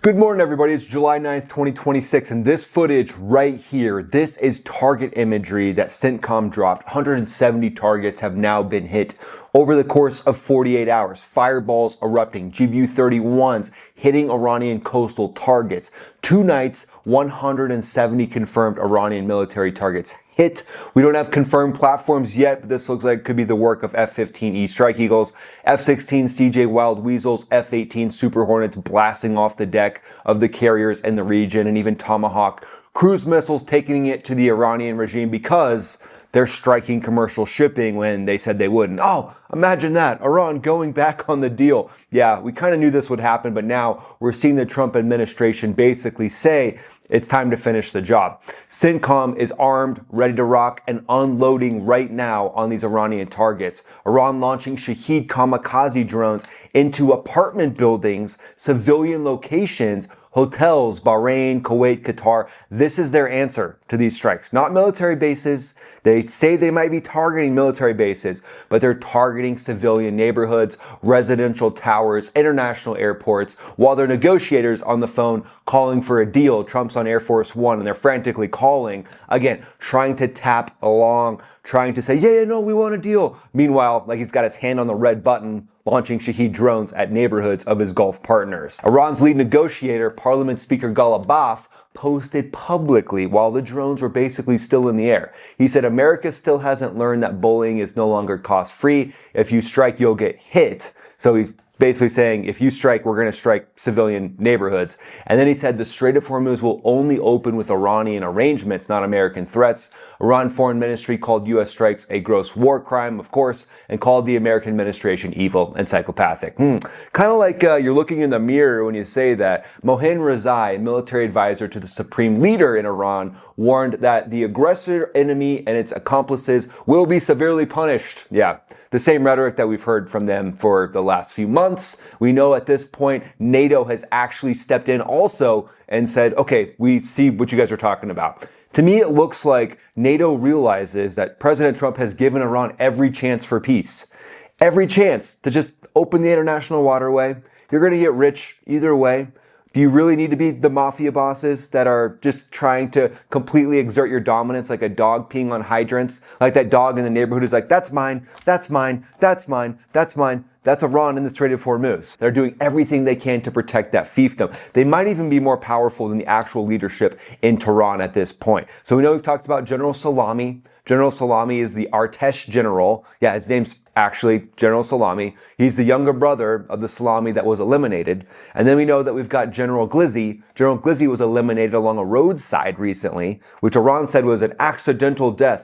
Good morning, everybody. It's July 9th, 2026, and this footage right here, this is target imagery that CENTCOM dropped. 170 targets have now been hit over the course of 48 hours. Fireballs erupting, GBU-31s hitting Iranian coastal targets. 2 nights, 170 confirmed Iranian military targets hit. We don't have confirmed platforms yet, but this looks like it could be the work of F-15E Strike Eagles, F-16CJ Wild Weasels, F-18 Super Hornets blasting off the deck of the carriers in the region, and even Tomahawk cruise missiles taking it to the Iranian regime because they're striking commercial shipping when they said they wouldn't. Oh, imagine that. Iran going back on the deal. Yeah, we kind of knew this would happen, but now we're seeing the Trump administration basically say it's time to finish the job. CENTCOM is armed, ready to rock, and unloading right now on these Iranian targets. Iran launching Shahed kamikaze drones into apartment buildings, civilian locations, hotels, Bahrain, Kuwait, Qatar. This is their answer to these strikes. Not military bases. They say they might be targeting military bases, but they're targeting civilian neighborhoods, residential towers, international airports, while their negotiators on the phone calling for a deal. Trump's on Air Force One, and they're frantically calling, again, trying to tap along, trying to say, yeah, no, we want a deal. Meanwhile, like he's got his hand on the red button, launching Shahed drones at neighborhoods of his Gulf partners. Iran's lead negotiator, Parliament Speaker Ghalibaf, posted publicly while the drones were basically still in the air. He said, America still hasn't learned that bullying is no longer cost-free. If you strike, you'll get hit. So he's basically saying, if you strike, we're going to strike civilian neighborhoods. And then he said the Strait of Hormuz will only open with Iranian arrangements, not American threats. Iran Foreign Ministry called U.S. strikes a gross war crime, of course, and called the American administration evil and psychopathic. Kind of like you're looking in the mirror when you say that. Mohin Rezai, military advisor to the supreme leader in Iran, warned that the aggressor enemy and its accomplices will be severely punished. Yeah, the same rhetoric that we've heard from them for the last few months. We know at this point NATO has actually stepped in also and said, okay, we see what you guys are talking about. To me, it looks like NATO realizes that President Trump has given Iran every chance for peace. Every chance to just open the international waterway. You're going to get rich either way. Do you really need to be the mafia bosses that are just trying to completely exert your dominance like a dog peeing on hydrants? Like that dog in the neighborhood who's like, that's mine, that's mine, that's mine, that's mine. That's Iran in the Strait of Hormuz. They're doing everything they can to protect that fiefdom. They might even be more powerful than the actual leadership in Tehran at this point. So we know we've talked about General Salami. General Salami is the Artesh general. Yeah, his name's actually General Salami. He's the younger brother of the Salami that was eliminated. And then we know that we've got General Glizzy. General Glizzy was eliminated along a roadside recently, which Iran said was an accidental death.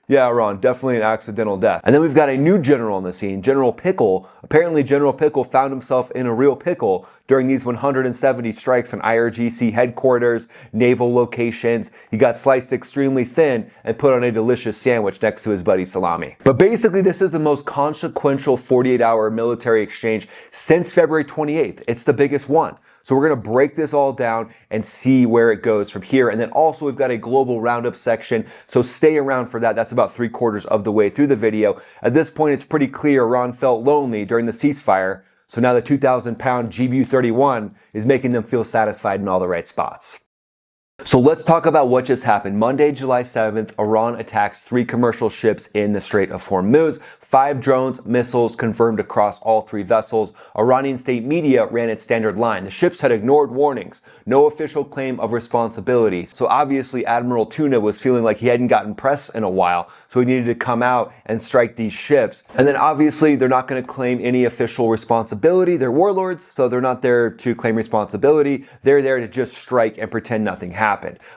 Yeah, Iran, definitely an accidental death. And then we've got a new general on the scene, General Pickle. Apparently, General Pickle found himself in a real pickle during these 170 strikes on IRGC headquarters, naval locations. He got sliced extremely thin and put on a delicious sandwich next to his buddy Salami. But basically, this is the most consequential 48-hour military exchange since February 28th. It's the biggest one. So we're going to break this all down and see where it goes from here. And then also we've got a global roundup section. So stay around for that. That's about 3/4 of the way through the video. At this point, it's pretty clear Iran felt lonely during the ceasefire. So now the 2,000-pound GBU-31 is making them feel satisfied in all the right spots. So let's talk about what just happened. Monday, July 7th, Iran attacks 3 commercial ships in the Strait of Hormuz. 5 drones, missiles confirmed across all 3 vessels. Iranian state media ran its standard line. The ships had ignored warnings. No official claim of responsibility. So obviously Admiral Tuna was feeling like he hadn't gotten press in a while. So he needed to come out and strike these ships. And then obviously they're not going to claim any official responsibility. They're warlords, so they're not there to claim responsibility. They're there to just strike and pretend nothing happened.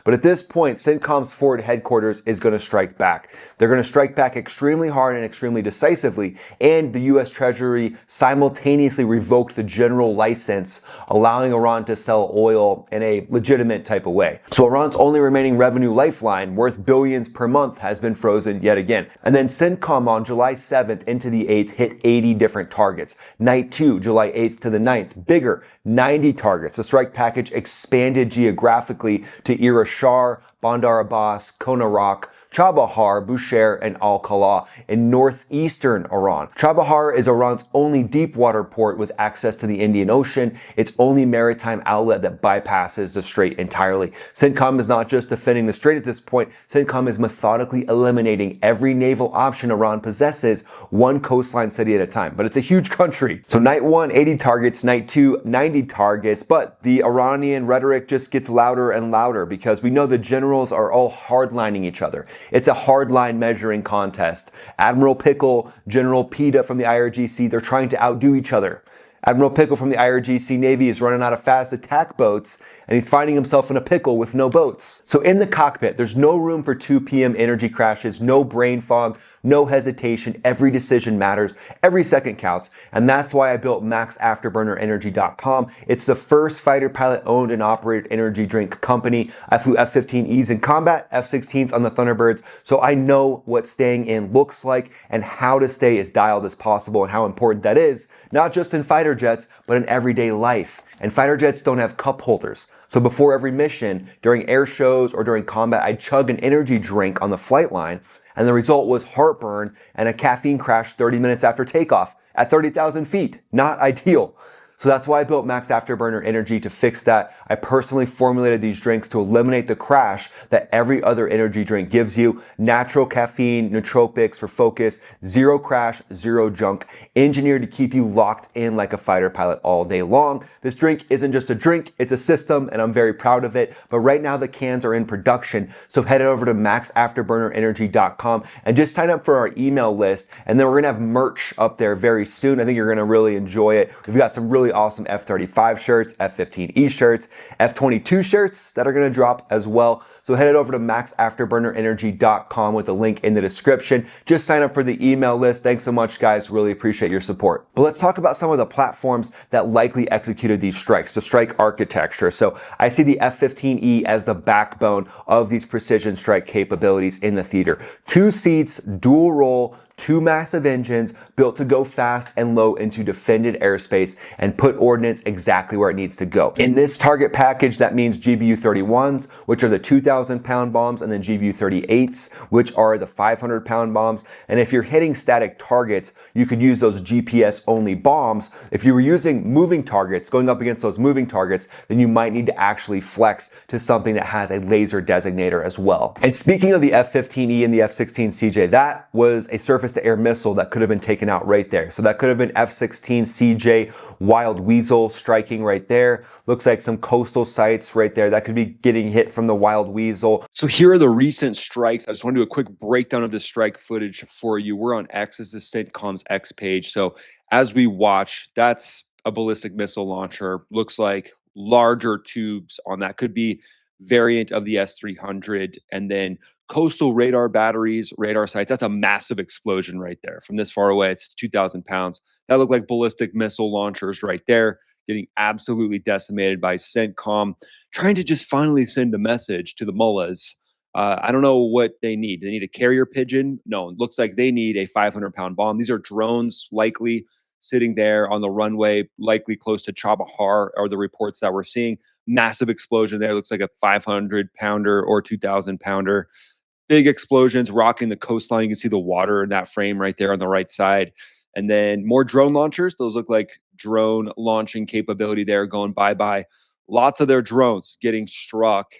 But at this point, CENTCOM's forward headquarters is going to strike back. They're going to strike back extremely hard and extremely decisively, and the U.S. Treasury simultaneously revoked the general license, allowing Iran to sell oil in a legitimate type of way. So Iran's only remaining revenue lifeline, worth billions per month, has been frozen yet again. And then CENTCOM on July 7th into the 8th hit 80 different targets. Night 2, July 8th to the 9th, bigger, 90 targets. The strike package expanded geographically to Iraq, Bandar Abbas, Konarak, Chabahar, Bushehr, and Al-Khala in northeastern Iran. Chabahar is Iran's only deep water port with access to the Indian Ocean, its only maritime outlet that bypasses the strait entirely. CENTCOM is not just defending the strait at this point, CENTCOM is methodically eliminating every naval option Iran possesses, one coastline city at a time. But it's a huge country. So night 1, 80 targets, night 2, 90 targets, but the Iranian rhetoric just gets louder and louder because we know the generals are all hardlining each other. It's a hardline measuring contest. Admiral Pickle, General Pita from the IRGC, they're trying to outdo each other. Admiral Pickle from the IRGC Navy is running out of fast attack boats, and he's finding himself in a pickle with no boats. So in the cockpit, there's no room for 2 p.m. energy crashes, no brain fog, no hesitation. Every decision matters. Every second counts. And that's why I built MaxAfterburnerEnergy.com. It's the first fighter pilot owned and operated energy drink company. I flew F-15Es in combat, F-16s on the Thunderbirds, so I know what staying in looks like and how to stay as dialed as possible and how important that is, not just in fighter jets, but in everyday life. And fighter jets don't have cup holders. So before every mission, during air shows or during combat, I'd chug an energy drink on the flight line, and the result was heartburn and a caffeine crash 30 minutes after takeoff at 30,000 feet. Not ideal. So that's why I built Max Afterburner Energy to fix that. I personally formulated these drinks to eliminate the crash that every other energy drink gives you. Natural caffeine, nootropics for focus, zero crash, zero junk, engineered to keep you locked in like a fighter pilot all day long. This drink isn't just a drink, it's a system, and I'm very proud of it. But right now the cans are in production, so head over to maxafterburnerenergy.com and just sign up for our email list, and then we're gonna have merch up there very soon. I think you're gonna really enjoy it. We've got some really awesome F-35 shirts, F-15E shirts, F-22 shirts that are going to drop as well. So head over to maxafterburnerenergy.com with the link in the description. Just sign up for the email list. Thanks so much, guys. Really appreciate your support. But let's talk about some of the platforms that likely executed these strikes, the strike architecture. So I see the F-15E as the backbone of these precision strike capabilities in the theater. 2 seats, dual role, 2 massive engines built to go fast and low into defended airspace and put ordnance exactly where it needs to go. In this target package, that means GBU-31s, which are the 2,000-pound bombs, and then GBU-38s, which are the 500-pound bombs. And if you're hitting static targets, you could use those GPS-only bombs. If you were using moving targets, going up against those moving targets, then you might need to actually flex to something that has a laser designator as well. And speaking of the F-15E and the F-16CJ, that was a surface-to-air missile that could have been taken out right there. So that could have been F-16CJ Wild Weasel striking right there. Looks like some coastal sites right there. That could be getting hit from the Wild Weasel. So here are the recent strikes. I just want to do a quick breakdown of the strike footage for you. We're on X. This is CENTCOM's X page. So as we watch, that's a ballistic missile launcher. Looks like larger tubes on that. Could be variant of the S-300, and then coastal radar batteries, radar sites. That's a massive explosion right there. From this far away, it's 2,000 pounds. That look like ballistic missile launchers right there, getting absolutely decimated by CENTCOM, trying to just finally send a message to the mullahs. I don't know what they need. They need a carrier pigeon? No, it looks like they need a 500-pound bomb. These are drones, likely sitting there on the runway, likely close to Chabahar, are the reports that we're seeing. Massive explosion there. Looks like a 500-pounder or 2,000-pounder. Big explosions rocking the coastline. You can see the water in that frame right there on the right side. And then more drone launchers. Those look like drone launching capability there going bye-bye. Lots of their drones getting struck.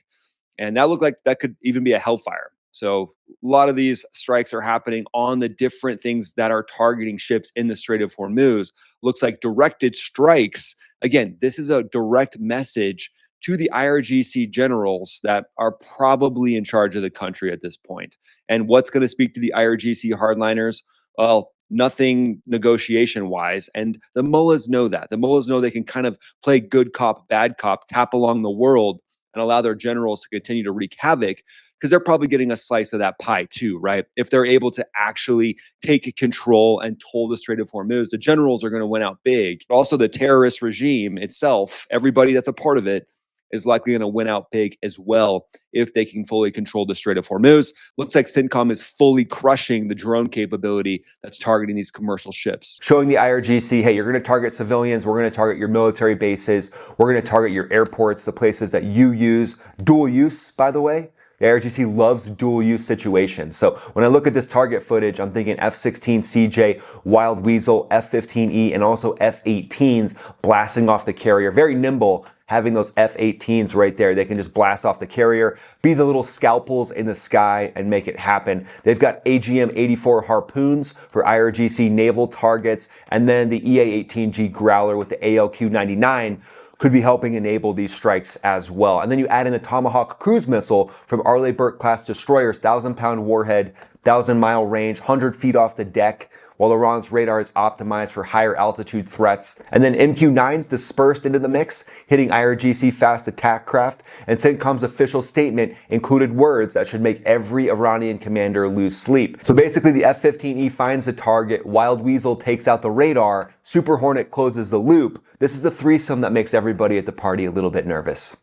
And that looked like that could even be a Hellfire. So a lot of these strikes are happening on the different things that are targeting ships in the Strait of Hormuz. Looks like directed strikes. Again, this is a direct message to the IRGC generals that are probably in charge of the country at this point. And what's going to speak to the IRGC hardliners? Well, nothing negotiation-wise. And the mullahs know that. The mullahs know they can kind of play good cop, bad cop, tap along the world and allow their generals to continue to wreak havoc, because they're probably getting a slice of that pie too, right? If they're able to actually take control and toll the Strait of Hormuz, the generals are going to win out big. But also the terrorist regime itself, everybody that's a part of it, is likely going to win out big as well if they can fully control the Strait of Hormuz. Looks like CENTCOM is fully crushing the drone capability that's targeting these commercial ships. Showing the IRGC, hey, you're going to target civilians, we're going to target your military bases, we're going to target your airports, the places that you use, dual use, by the way. The IRGC loves dual use situations. So when I look at this target footage, I'm thinking F-16CJ Wild Weasel, F-15E, and also F-18s blasting off the carrier. Very nimble, having those F-18s right there. They can just blast off the carrier, be the little scalpels in the sky, and make it happen. They've got AGM-84 harpoons for IRGC naval targets, and then the EA-18G Growler with the ALQ-99 could be helping enable these strikes as well. And then you add in the Tomahawk cruise missile from Arleigh Burke-class destroyers, 1,000-pound warhead, 1,000-mile range, 100 feet off the deck, while Iran's radar is optimized for higher altitude threats. And then MQ-9s dispersed into the mix, hitting IRGC fast attack craft. And CENTCOM's official statement included words that should make every Iranian commander lose sleep. So basically the F-15E finds the target, Wild Weasel takes out the radar, Super Hornet closes the loop. This is a threesome that makes everybody at the party a little bit nervous.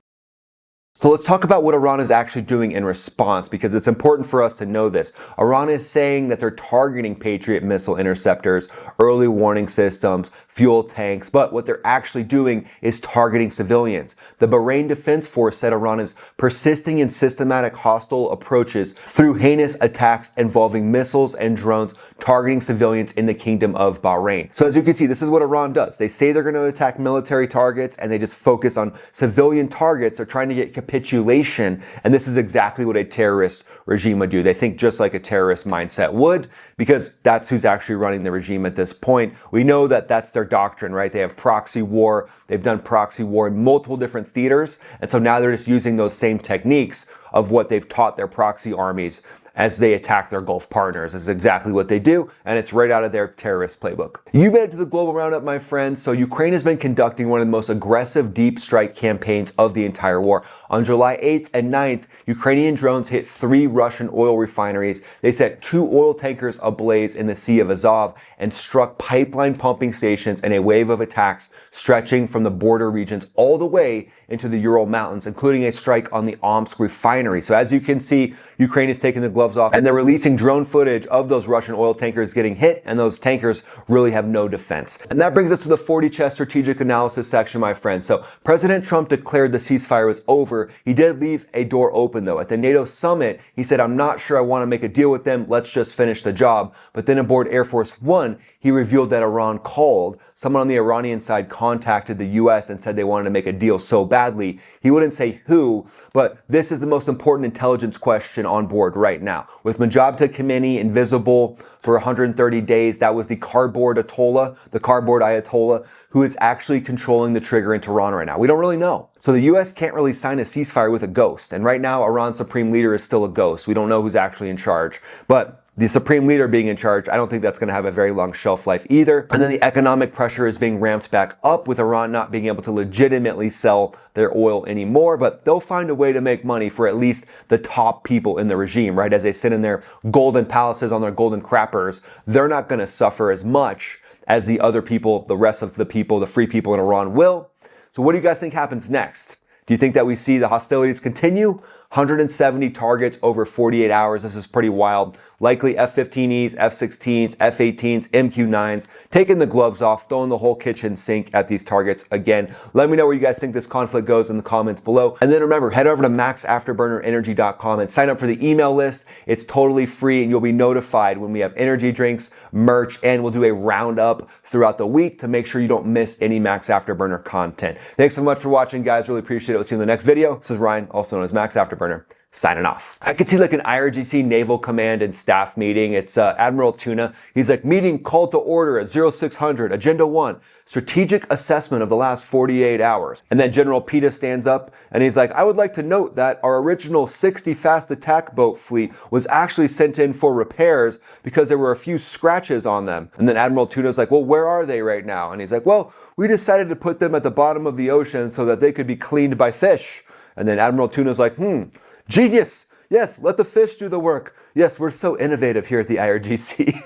So let's talk about what Iran is actually doing in response, because it's important for us to know this. Iran is saying that they're targeting Patriot missile interceptors, early warning systems, fuel tanks, but what they're actually doing is targeting civilians. The Bahrain Defense Force said Iran is persisting in systematic hostile approaches through heinous attacks involving missiles and drones targeting civilians in the Kingdom of Bahrain. So as you can see, this is what Iran does. They say they're going to attack military targets and they just focus on civilian targets. They're trying to get capitulation, and this is exactly what a terrorist regime would do. They think just like a terrorist mindset would, because that's who's actually running the regime at this point. We know that that's their doctrine, right? They have proxy war. They've done proxy war in multiple different theaters, and so now they're just using those same techniques of what they've taught their proxy armies as they attack their Gulf partners. This is exactly what they do, and it's right out of their terrorist playbook. You made it to the Global Roundup, my friends. So Ukraine has been conducting one of the most aggressive deep strike campaigns of the entire war. On July 8th and 9th, Ukrainian drones hit 3 Russian oil refineries. They set 2 oil tankers ablaze in the Sea of Azov and struck pipeline pumping stations in a wave of attacks stretching from the border regions all the way into the Ural Mountains, including a strike on the Omsk refinery. So as you can see, Ukraine is taking the gloves off, and they're releasing drone footage of those Russian oil tankers getting hit, and those tankers really have no defense. And that brings us to the 40 chess strategic analysis section, my friends. So President Trump declared the ceasefire was over. He did leave a door open though. At the NATO summit, he said, "I'm not sure I want to make a deal with them. Let's just finish the job." But then aboard Air Force One, he revealed that Iran called. Someone on the Iranian side contacted the US and said they wanted to make a deal so badly. He wouldn't say who, but this is the most important intelligence question on board right now. With Majabta Khamenei invisible for 130 days, that was the cardboard Ayatollah, who is actually controlling the trigger in Tehran right now. We don't really know. So the US can't really sign a ceasefire with a ghost. And right now, Iran's supreme leader is still a ghost. We don't know who's actually in charge. But the supreme leader being in charge, I don't think that's going to have a very long shelf life either. And then the economic pressure is being ramped back up with Iran not being able to legitimately sell their oil anymore, but they'll find a way to make money for at least the top people in the regime, right? As they sit in their golden palaces on their golden crappers, they're not going to suffer as much as the other people, the rest of the people, the free people in Iran will. So what do you guys think happens next? Do you think that we see the hostilities continue? 170 targets over 48 hours. This is pretty wild. Likely F-15Es, F-16s, F-18s, MQ-9s, taking the gloves off, throwing the whole kitchen sink at these targets again. Let me know where you guys think this conflict goes in the comments below. And then remember, head over to maxafterburnerenergy.com and sign up for the email list. It's totally free, and you'll be notified when we have energy drinks, merch, and we'll do a roundup throughout the week to make sure you don't miss any Max Afterburner content. Thanks so much for watching, guys. Really appreciate it. We'll see you in the next video. This is Ryan, also known as Max Afterburner, signing off. I could see like an IRGC Naval Command and Staff meeting. It's Admiral Tuna. He's like, meeting called to order at 0600, Agenda 1, strategic assessment of the last 48 hours. And then General Pita stands up and he's like, I would like to note that our original 60 fast attack boat fleet was actually sent in for repairs because there were a few scratches on them. And then Admiral Tuna's like, well, where are they right now? And he's like, well, we decided to put them at the bottom of the ocean so that they could be cleaned by fish. And then Admiral Tuna's like, genius. Yes, let the fish do the work. Yes, we're so innovative here at the IRGC.